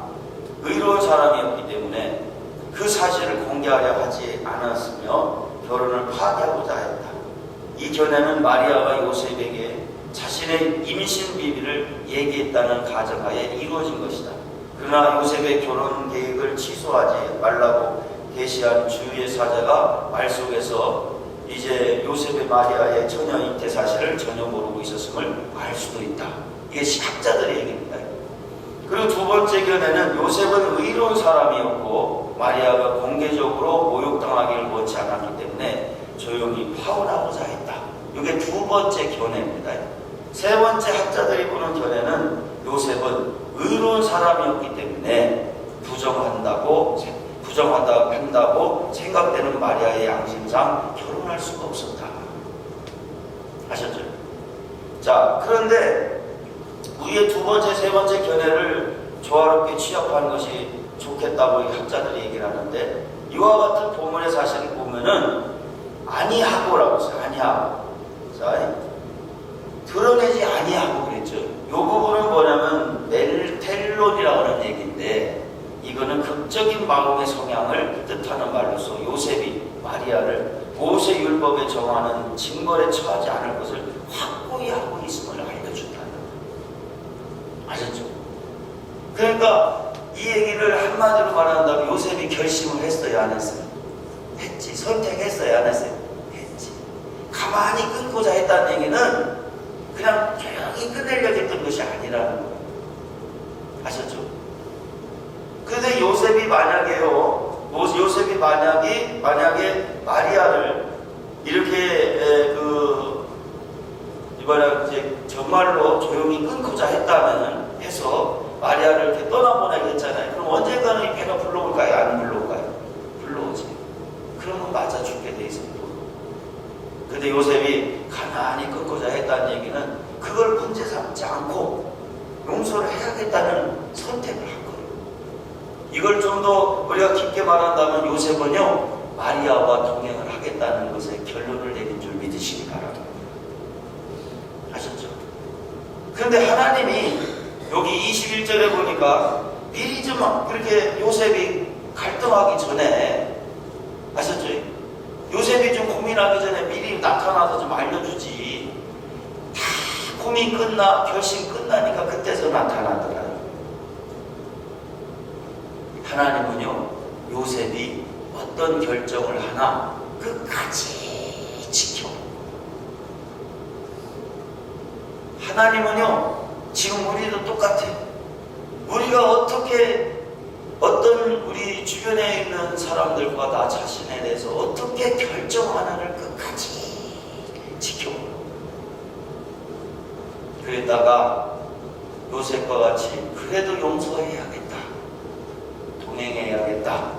의로운 사람이었기 때문에 그 사실을 공개하려 하지 않았으며 결혼을 파기하고자 했다. 이 견해는 마리아가 요셉에게 자신의 임신 비밀을 얘기했다는 가정하에 이루어진 것이다. 그러나 요셉의 결혼 계획을 취소하지 말라고 계시한 주의 사자가 말 속에서 이제 요셉의 마리아의 처녀 잉태 사실을 전혀 모르고 있었음을 알 수도 있다. 이게 학자들의 얘기입니다. 그리고 두 번째 견해는 요셉은 의로운 사람이었고 마리아가 공개적으로 모욕당하기를 원치 않았기 때문에 조용히 파혼하고자 했다. 이게 두 번째 견해입니다. 세 번째 학자들이 보는 견해는 요셉은 의로운 사람이었기 때문에 부정한다고 생각되는 마리아의 양심상 결혼할 수가 없었다. 아셨죠? 자, 그런데 우리의 두 번째, 세 번째 견해를 조화롭게 취합하는 것이 좋겠다고 학자들이 얘기를 하는데 이와 같은 본문의 사실을 보면은 아니하고라고 했어요. 아니하고. 자, 드러내지 아니하고 그랬죠. 이 부분은 뭐냐면 텔론이라고 하는 얘기인데 이거는 극적인 마음의 성향을 뜻하는 말로서 요셉이 마리아를 모세 율법에 정하는 징벌에 처하지 않을 것을 확고히 하고 있음을 알려준다는 거예요. 아셨죠? 그러니까 이 얘기를 한마디로 말한다면 요셉이 결심을 했어요, 안 했어요? 했지. 선택했어요, 안 했어요? 했지. 가만히 끊고자 했다는 얘기는 그냥 조용히 끝내려고 했던 것이 아니라는 거예요. 아셨죠? 그런데 요셉이 만약에 마리아를 이렇게 이제 정말로 조용히 끊고자 했다면 해서 마리아를 이렇게 떠나보내게 했잖아요. 그럼 언젠가는 이 배가 불러올까요? 안 불러올까요? 불러오지. 그러면 맞아 죽게 돼 있어요. 근데 요셉이 가만히 끊고자 했다는 얘기는 그걸 문제 삼지 않고 용서를 해야겠다는 선택을 한 거예요. 이걸 좀 더 우리가 깊게 말한다면 요셉은요 마리아와 동행을 하겠다는 것에 결론을 내린 줄 믿으시기 바랍니다. 아셨죠? 그런데 하나님이 여기 21절에 보니까 미리 좀 그렇게 요셉이 갈등하기 전에 아셨죠? 요셉이 좀 고민하기 전에 미리 나타나서 좀 알려주지. 다 고민 결심 끝나니까 그때서 나타나더라. 하나님은요 요셉이 어떤 결정을 하나 끝까지 지켜. 하나님은요 지금 우리도 똑같아요. 우리가 어떻게 어떤 우리 주변에 있는 사람들과 나 자신에 대해서 어떻게 결정하나를 끝까지 지켜보고, 그랬다가 요셉과 같이 그래도 용서해야겠다, 동행해야겠다,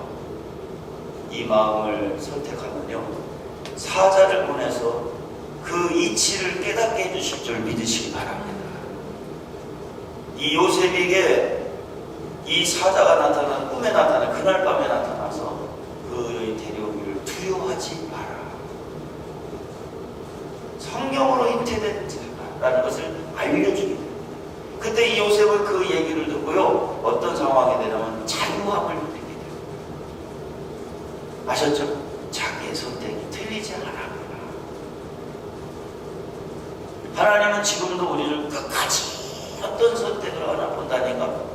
이 마음을 선택하면요, 사자를 보내서 그 이치를 깨닫게 해주실 줄 믿으시기 바랍니다. 이 요셉에게 이 사자가 나타난, 꿈에 나타난, 그날 밤에 나타나서 그의 데려오기를 두려워하지 마라, 성경으로 잉태된 자라는 것을 알려주게 됩니다. 그때 이 요셉은 그 얘기를 듣고요, 어떤 상황이 되냐면 자유함을 느끼게 됩니다. 아셨죠? 자기의 선택이 틀리지 않았구나. 하나님은 지금도 우리를 끝까지 어떤 선택을 하나 본다니까.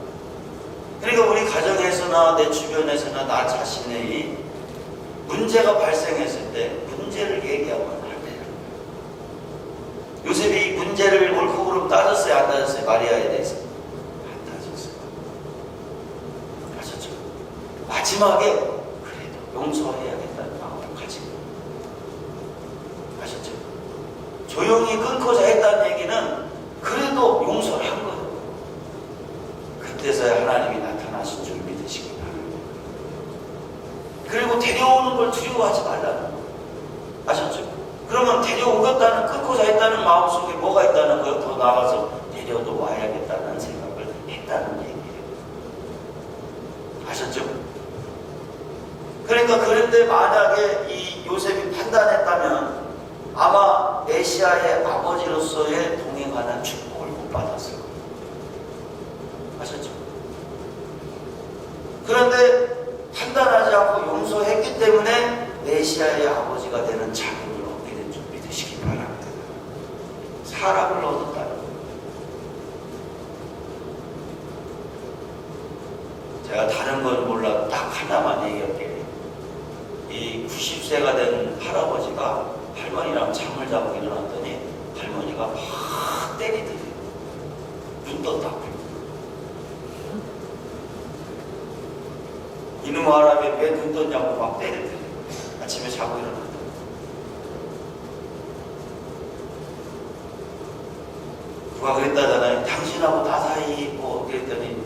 그러니까 우리 가정에서나 내 주변에서나 나 자신의 문제가 발생했을 때 문제를 얘기하면 안 돼요. 요셉이 이 문제를 옳고 그름 따졌어요, 안 따졌어요? 마리아에 대해서 안 따졌어요. 아셨죠? 마지막에 그래도 용서해야겠다는 마음을 가지고, 아셨죠? 조용히 끊고자 했다는 얘기는 그래도 용서를 한 거예요. 그때서야 하나님이 나타나신 줄 믿으시기 바랍니다. 그리고 데려오는 걸 두려워하지 말라는 거예요. 아셨죠? 그러면 데려오겠다는, 끊고자 했다는 마음속에 뭐가 있다는 거예요? 더 나아가서 데려도 와야겠다는 생각을 했다는 얘기예요. 아셨죠? 그러니까 그런데 만약에 이 요셉이 판단했다면 아마 메시아의 아버지로서의 동행하는 축복을 못 받았을 거예요. 아셨죠? 그런데 판단하지 않고 용서했기 때문에 메시아의 아버지가 되는 자격을 얻게 된 줄 믿으시기 바랍니다. 사람을 얻었다는 거예요. 제가 다른 건 몰라도 딱 하나만 얘기할게요. 이 90세가 된 할아버지가 할머니랑 잠을 자고 일어났더니 할머니가 막 때리더래요. 눈 떴다고. 이놈 사람이 왜 눈 떴냐고 막 때리더래요. 아침에 자고 일어났더니. 누가 그랬다잖아요. 당신하고 나 사이 뭐 그랬더니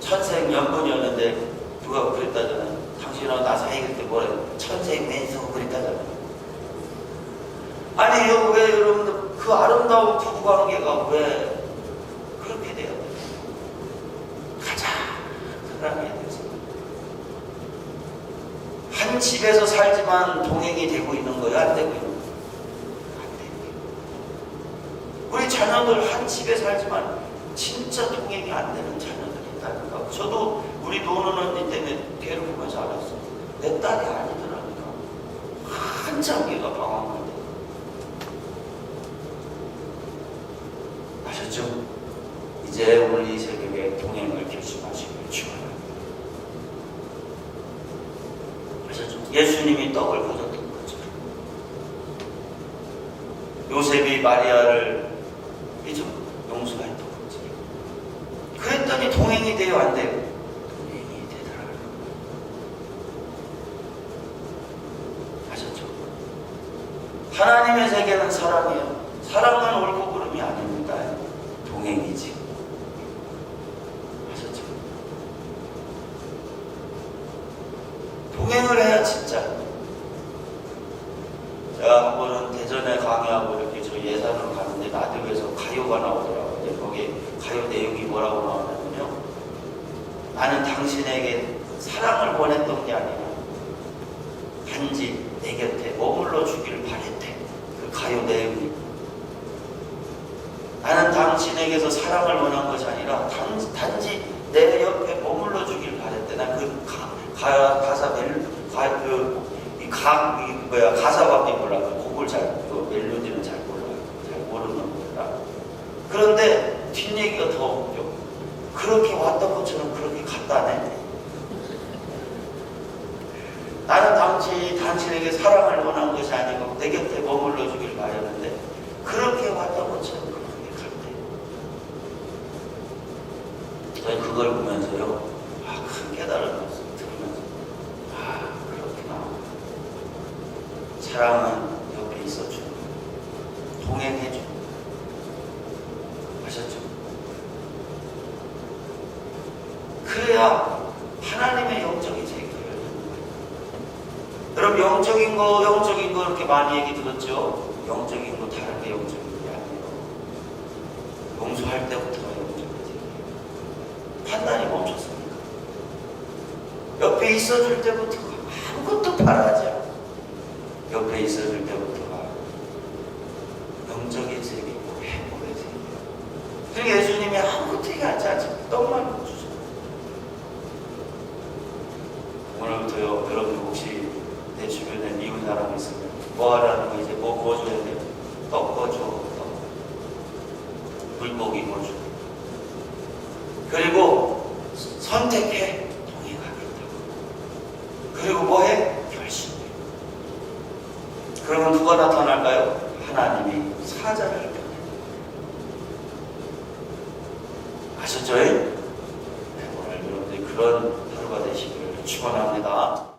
천생연분이었는데 누가 그랬다잖아요. 당신하고 나 사이 그때 뭐래, 천생맨수 그랬다잖아요. 아니 왜 여러분들 그 아름다운 부부관계가 왜 그렇게 돼요? 가장 사랑해야 돼서 한 집에서 살지만 동행이 되고 있는 거예요? 안 되고 있는 거예요? 안 되고 있는 거예요. 우리 자녀들 한 집에 살지만 진짜 동행이 안 되는 자녀들이 있다니까. 저도 우리 노는 언니 때문에 걔를 보면서 알았어요. 내 딸이 아니더라니까. 한참 걔가 방황을. 아셨죠? 이제 오늘 이 새벽에 동행을 결심하시길 축원합니다. 아셨죠? 예수님이 떡을 가졌던 거죠. 요셉이 마리아를 용서했던 거죠. 그랬더니 동행이 돼요, 안 돼요? 동행이 되더라고요. 아셨죠? 하나님의 세계는 사랑이에요. 사랑은 옳고 그름이 아닙니다. 동행이지. 아셨죠? 동행을 해야 진짜. 제가 한 번은 대전에 강의하고 이렇게 저 예산으로 가는데 라디오에서 가요가 나오더라고요. 근데 거기 가요 내용이 뭐라고 나오냐면요, 나는 당신에게 사랑을 보냈던 게 아니라 단지 내 곁에 머물러 주기를 바랬대. 그 가요 내용이. 나는 당신에게서 사랑을 원한 것이 아니라 단지 내 옆에 머물러 주길 바랬대. 난 그 가사밖에 몰라. 그 곡을 그 멜로디는 잘 몰라요. 잘 모르는 거라. 그런데 뒷얘기가 더 웃겨. 그렇게 왔던 것처럼 그렇게 갔다네. 나는 당신에게 사랑을 원한 것이 아니고 내 곁에 머물러 주길 바랬는데 그렇게 왔던 것처럼 그렇게 갔대. 저는 그걸 보면서요, 큰 깨달음을 그래야 하나님의 영적인 세계를 여러분 영적인 거 이렇게 많이 얘기 들었죠? 영적인 거 다른 게 영적인 게 아니에요. 용서할 때부터가 영적인 세계. 판단이 멈췄습니까? 옆에 있어줄 때부터가 아무것도 바라지 않고 옆에 있어줄 때부터가 영적인 세계고 행복의 세계. 그리고 예수님이 아무것도 얘기하지 않지만 떡만 주죠. 오늘부터요, 여러분 혹시 내 주변에 미운 사람이 있으면 뭐 하라는 거 이제 뭐 구워줘야 돼요? 떡 구워줘. 떡. 물고기 구워줘. 그리고 선택해. 동행하겠다고. 그리고 뭐해? 결심해. 그러면 누가 나타날까요? 하나님이 사자를 보내. 아셨죠? 네, 오늘 여러분들이 그런 하루가 되시기를 축원합니다.